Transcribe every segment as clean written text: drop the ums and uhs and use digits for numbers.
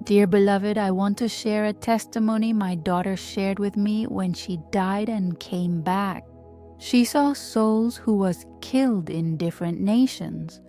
Dear beloved, I want to share a testimony my daughter shared with me when she died and came back. She saw souls who was killed in different nations.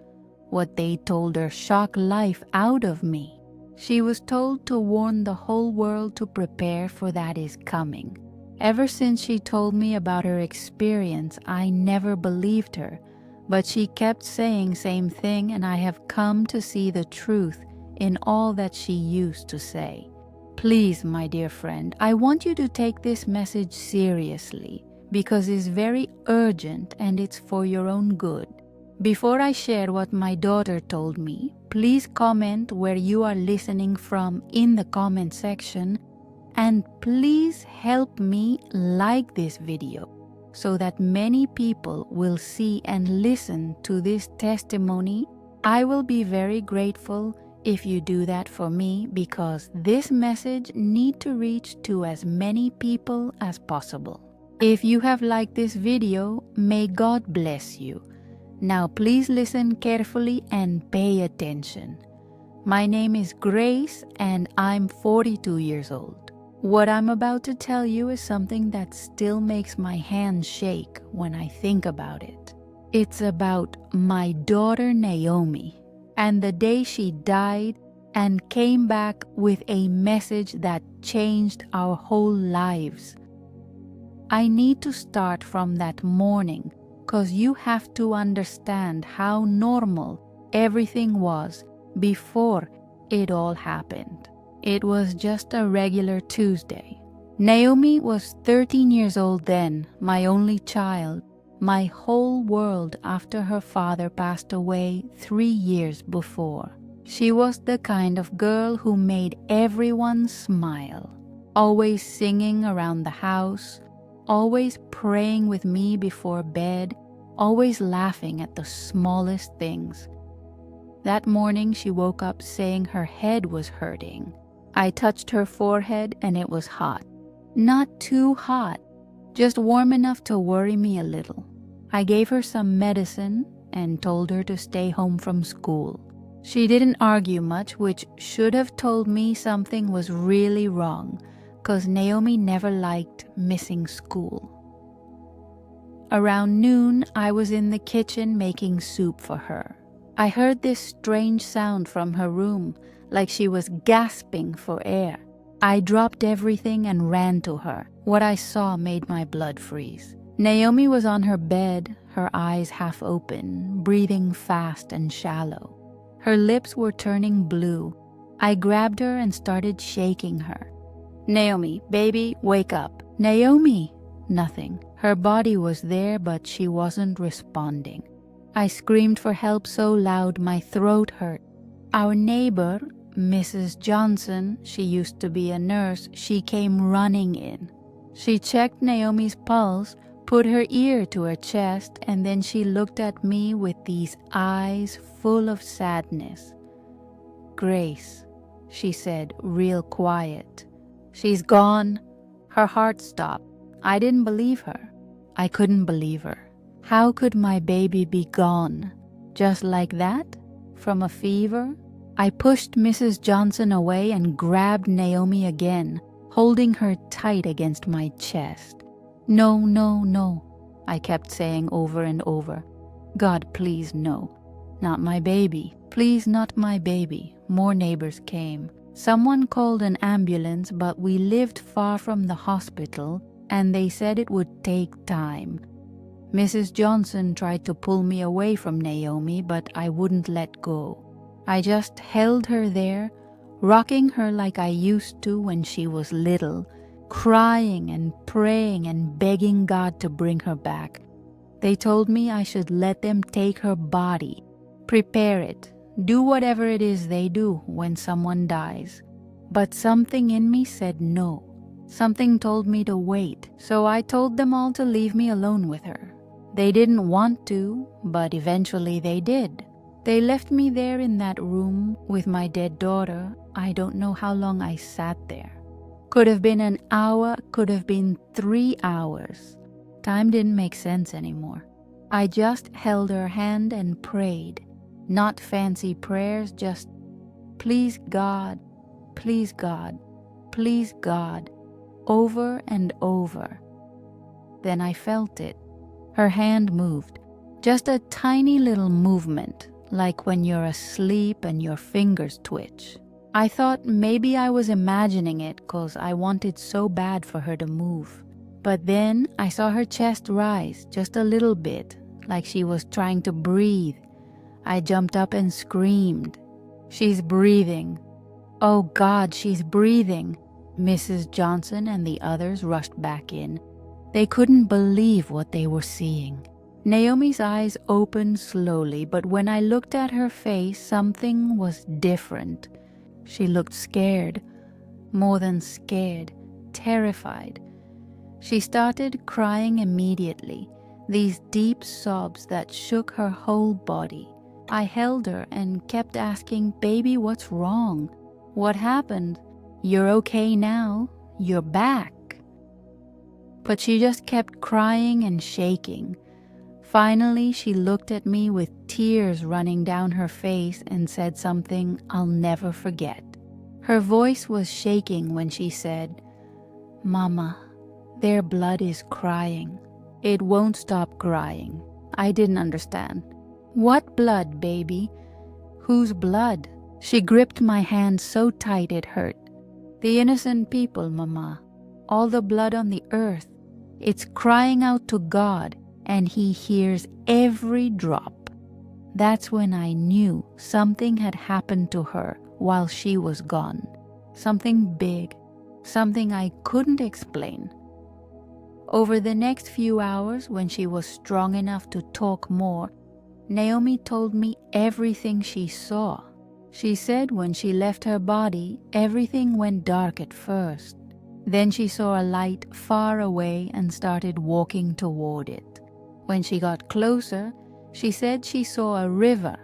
What they told her shocked life out of me. She was told to warn the whole world to prepare for that is coming. Ever since she told me about her experience, I never believed her, but she kept saying same thing, and I have come to see the truth in all that she used to say. Please, my dear friend, I want you to take this message seriously because it's very urgent and it's for your own good. Before I share what my daughter told me, please comment where you are listening from in the comment section, and please help me like this video so that many people will see and listen to this testimony. I will be very grateful if you do that for me because this message needs to reach to as many people as possible. If you have liked this video, may God bless you. Now please listen carefully and pay attention. My name is Grace and I'm 42 years old. What I'm about to tell you is something that still makes my hands shake when I think about it. It's about my daughter Naomi and the day she died and came back with a message that changed our whole lives. I need to start from that morning because you have to understand how normal everything was before it all happened. It was just a regular Tuesday. Naomi was 13 years old then, my only child, my whole world after her father passed away 3 years before. She was the kind of girl who made everyone smile, always singing around the house, always praying with me before bed, always laughing at the smallest things. That morning she woke up saying her head was hurting. I touched her forehead and it was hot. Not too hot, just warm enough to worry me a little. I gave her some medicine and told her to stay home from school. She didn't argue much, which should have told me something was really wrong, because Naomi never liked missing school. Around noon, I was in the kitchen making soup for her. I heard this strange sound from her room, like she was gasping for air. I dropped everything and ran to her. What I saw made my blood freeze. Naomi was on her bed, her eyes half open, breathing fast and shallow. Her lips were turning blue. I grabbed her and started shaking her. Naomi, baby, wake up. Naomi! Nothing. Her body was there, but she wasn't responding. I screamed for help so loud my throat hurt. Our neighbor, Mrs. Johnson, she used to be a nurse, she came running in. She checked Naomi's pulse, put her ear to her chest, and then she looked at me with these eyes full of sadness. Grace, she said, real quiet. She's gone. Her heart stopped. I didn't believe her. I couldn't believe her. How could my baby be gone? Just like that? From a fever? I pushed Mrs. Johnson away and grabbed Naomi again, holding her tight against my chest. No, no, no, I kept saying over and over. God, please, no. Not my baby. Please, not my baby. More neighbors came. Someone called an ambulance, but we lived far from the hospital, and they said it would take time. Mrs. Johnson tried to pull me away from Naomi, but I wouldn't let go. I just held her there, rocking her like I used to when she was little, crying and praying and begging God to bring her back. They told me I should let them take her body, prepare it, do whatever it is they do when someone dies. But something in me said no. Something told me to wait, so I told them all to leave me alone with her. They didn't want to, but eventually they did. They left me there in that room with my dead daughter. I don't know how long I sat there. Could have been an hour, could have been 3 hours. Time didn't make sense anymore. I just held her hand and prayed. Not fancy prayers, just, please God, please God, over and over. Then I felt it. Her hand moved, just a tiny little movement, like when you're asleep and your fingers twitch. I thought maybe I was imagining it 'cause I wanted so bad for her to move. But then I saw her chest rise just a little bit, like she was trying to breathe. I jumped up and screamed, "She's breathing. Oh God, she's breathing." Mrs. Johnson and the others rushed back in. They couldn't believe what they were seeing. Naomi's eyes opened slowly, but when I looked at her face, something was different. She looked scared, more than scared, terrified. She started crying immediately, these deep sobs that shook her whole body. I held her and kept asking, "Baby, what's wrong? What happened? You're okay now. You're back." But she just kept crying and shaking. Finally, she looked at me with tears running down her face and said something I'll never forget. Her voice was shaking when she said, "Mama, their blood is crying. It won't stop crying." I didn't understand. "What blood, baby? Whose blood?" She gripped my hand so tight it hurt. "The innocent people, Mama. All the blood on the earth. It's crying out to God, and He hears every drop." That's when I knew something had happened to her while she was gone. Something big, something I couldn't explain. Over the next few hours, when she was strong enough to talk more, Naomi told me everything she saw. She said when she left her body, everything went dark at first. Then she saw a light far away and started walking toward it. When she got closer, she said she saw a river,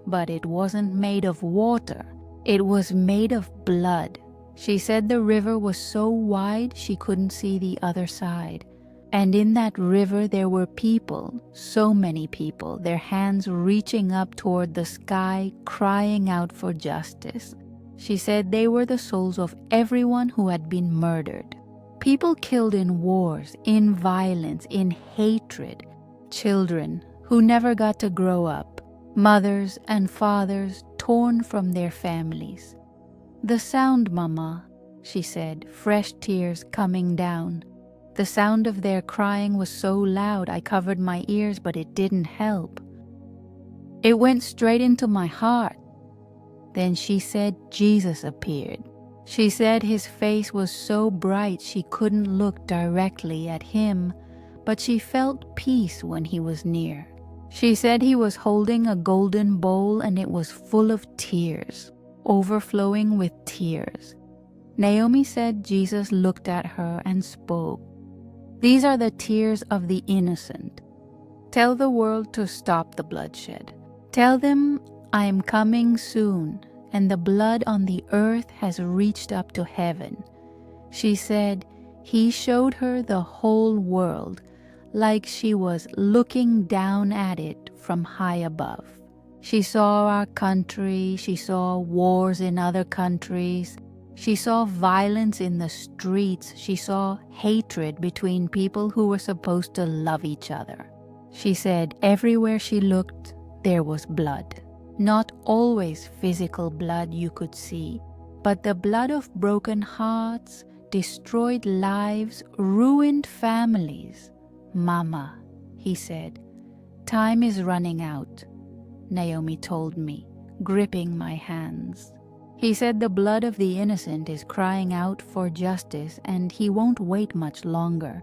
but it wasn't made of water. It was made of blood. She said the river was so wide she couldn't see the other side. And in that river there were people, so many people, their hands reaching up toward the sky, crying out for justice. She said they were the souls of everyone who had been murdered. People killed in wars, in violence, in hatred. Children who never got to grow up. Mothers and fathers torn from their families. "The sound, Mama," she said, fresh tears coming down. The sound of their crying was so loud I covered my ears, but it didn't help. It went straight into my heart. Then she said Jesus appeared. She said his face was so bright she couldn't look directly at him, but she felt peace when he was near. She said he was holding a golden bowl and it was full of tears, overflowing with tears. Naomi said Jesus looked at her and spoke. "These are the tears of the innocent. Tell the world to stop the bloodshed. Tell them I am coming soon, and the blood on the earth has reached up to heaven." She said he showed her the whole world, like she was looking down at it from high above. She saw our country, she saw wars in other countries, she saw violence in the streets, she saw hatred between people who were supposed to love each other. She said everywhere she looked, there was blood. Not always physical blood you could see, but the blood of broken hearts, destroyed lives, ruined families. "Mama," he said, "time is running out," Naomi told me, gripping my hands. He said the blood of the innocent is crying out for justice and he won't wait much longer.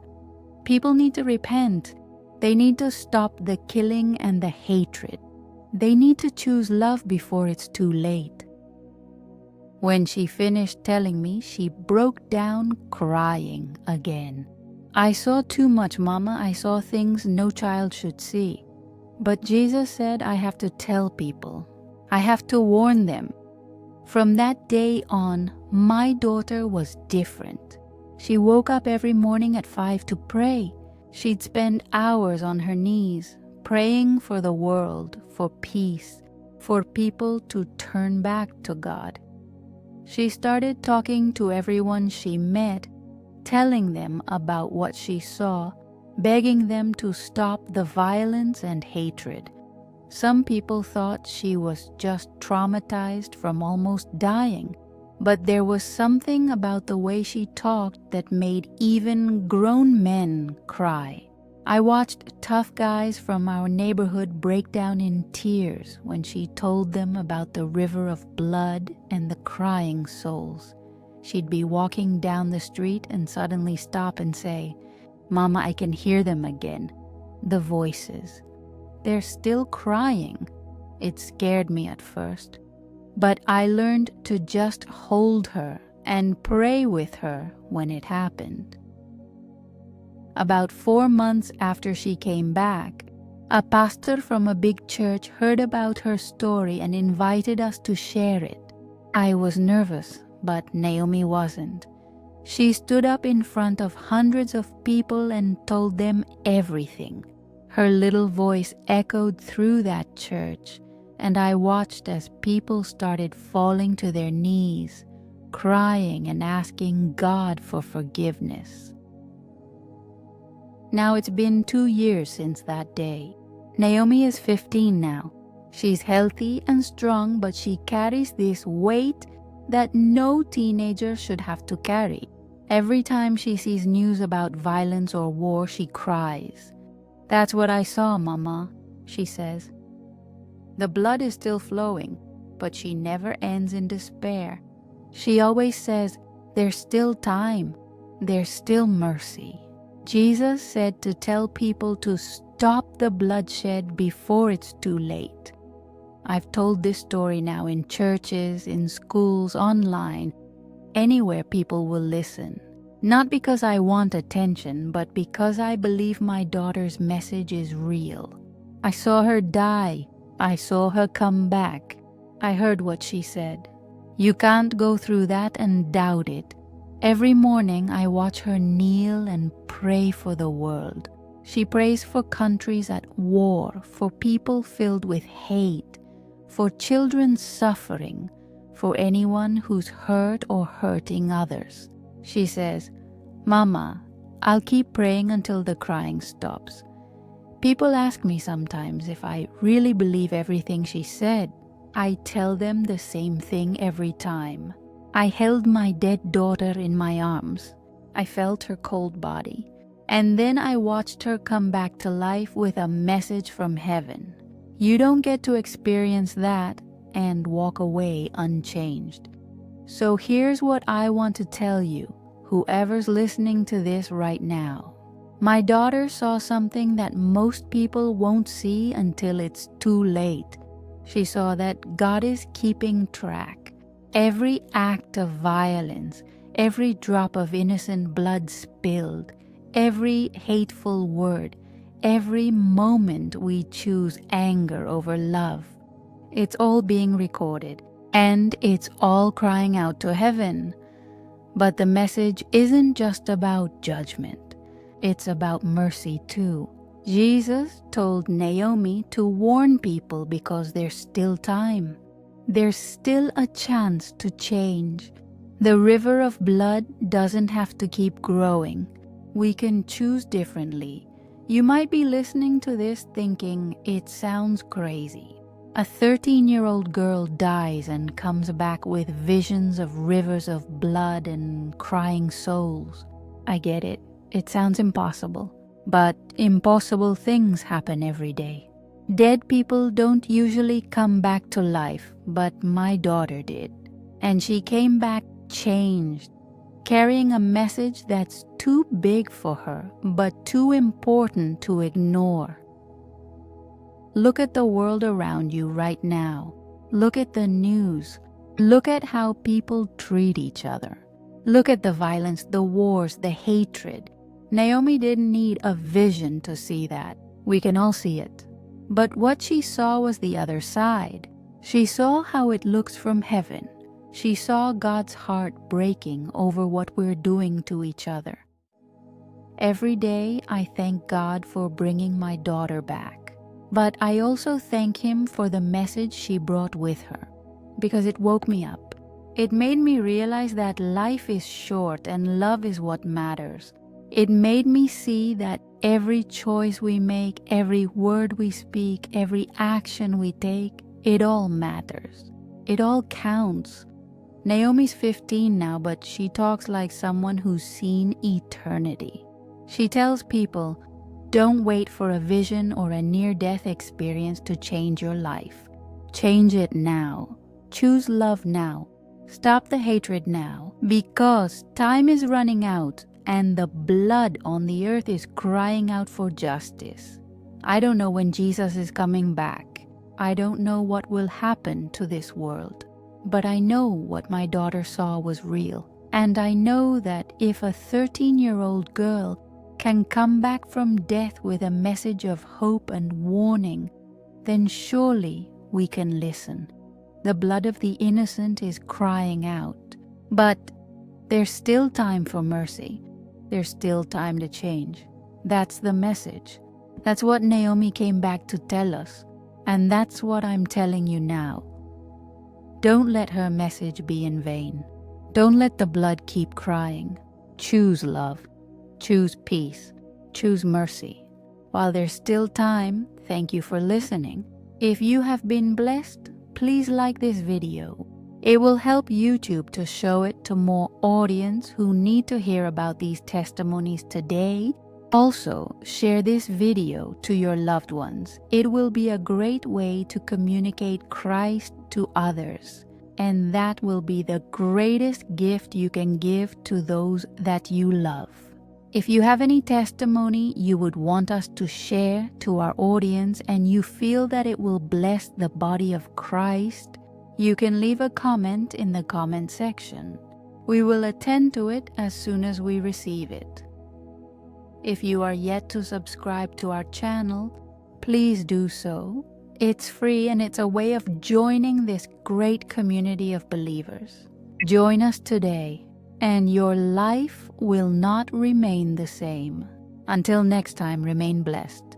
People need to repent. They need to stop the killing and the hatred. They need to choose love before it's too late. When she finished telling me, she broke down crying again. "I saw too much, Mama. I saw things no child should see. But Jesus said I have to tell people. I have to warn them." From that day on, my daughter was different. She woke up every morning at 5 to pray. She'd spend hours on her knees, praying for the world, for peace, for people to turn back to God. She started talking to everyone she met, telling them about what she saw, begging them to stop the violence and hatred. Some people thought she was just traumatized from almost dying, but there was something about the way she talked that made even grown men cry. I watched tough guys from our neighborhood break down in tears when she told them about the river of blood and the crying souls. She'd be walking down the street and suddenly stop and say, "Mama, I can hear them again. The voices. They're still crying." It scared me at first, but I learned to just hold her and pray with her when it happened. About 4 months after she came back, a pastor from a big church heard about her story and invited us to share it. I was nervous, but Naomi wasn't. She stood up in front of hundreds of people and told them everything. Her little voice echoed through that church, and I watched as people started falling to their knees, crying and asking God for forgiveness. Now it's been 2 years since that day. Naomi is 15 now. She's healthy and strong, but she carries this weight that no teenager should have to carry. Every time she sees news about violence or war, she cries. "That's what I saw, Mama," she says. The blood is still flowing, but she never ends in despair. She always says, "There's still time. There's still mercy." Jesus said to tell people to stop the bloodshed before it's too late. I've told this story now in churches, in schools, online, anywhere people will listen. Not because I want attention, but because I believe my daughter's message is real. I saw her die. I saw her come back. I heard what she said. You can't go through that and doubt it. Every morning I watch her kneel and pray for the world. She prays for countries at war, for people filled with hate, for children suffering, for anyone who's hurt or hurting others. She says, "Mama, I'll keep praying until the crying stops." People ask me sometimes if I really believe everything she said. I tell them the same thing every time. I held my dead daughter in my arms. I felt her cold body. And then I watched her come back to life with a message from heaven. You don't get to experience that and walk away unchanged. So here's what I want to tell you, whoever's listening to this right now. My daughter saw something that most people won't see until it's too late. She saw that God is keeping track. Every act of violence, every drop of innocent blood spilled, every hateful word, every moment we choose anger over love. It's all being recorded, and it's all crying out to heaven. But the message isn't just about judgment. It's about mercy too. Jesus told Naomi to warn people because there's still time. There's still a chance to change. The river of blood doesn't have to keep growing. We can choose differently. You might be listening to this thinking it sounds crazy. A 13-year-old girl dies and comes back with visions of rivers of blood and crying souls. I get it. It sounds impossible. But impossible things happen every day. Dead people don't usually come back to life, but my daughter did. And she came back changed, carrying a message that's too big for her, but too important to ignore. Look at the world around you right now. Look at the news. Look at how people treat each other. Look at the violence, the wars, the hatred. Naomi didn't need a vision to see that. We can all see it. But what she saw was the other side. She saw how it looks from heaven. She saw God's heart breaking over what we're doing to each other. Every day I thank God for bringing my daughter back. But I also thank Him for the message she brought with her, because it woke me up. It made me realize that life is short and love is what matters. It made me see that every choice we make, every word we speak, every action we take, it all matters. It all counts. Naomi's 15 now, but she talks like someone who's seen eternity. She tells people, don't wait for a vision or a near-death experience to change your life. Change it now. Choose love now. Stop the hatred now, because time is running out and the blood on the earth is crying out for justice. I don't know when Jesus is coming back. I don't know what will happen to this world. But I know what my daughter saw was real. And I know that if a 13-year-old girl can come back from death with a message of hope and warning, then surely we can listen. The blood of the innocent is crying out. But there's still time for mercy. There's still time to change. That's the message. That's what Naomi came back to tell us. And that's what I'm telling you now. Don't let her message be in vain. Don't let the blood keep crying. Choose love. Choose peace. Choose mercy. While there's still time, thank you for listening. If you have been blessed, please like this video. It will help YouTube to show it to more audience who need to hear about these testimonies today. Also, share this video to your loved ones. It will be a great way to communicate Christ to others, and that will be the greatest gift you can give to those that you love. If you have any testimony you would want us to share to our audience and you feel that it will bless the body of Christ, you can leave a comment in the comment section. We will attend to it as soon as we receive it. If you are yet to subscribe to our channel, please do so. It's free and it's a way of joining this great community of believers. Join us today, and your life will not remain the same. Until next time, remain blessed.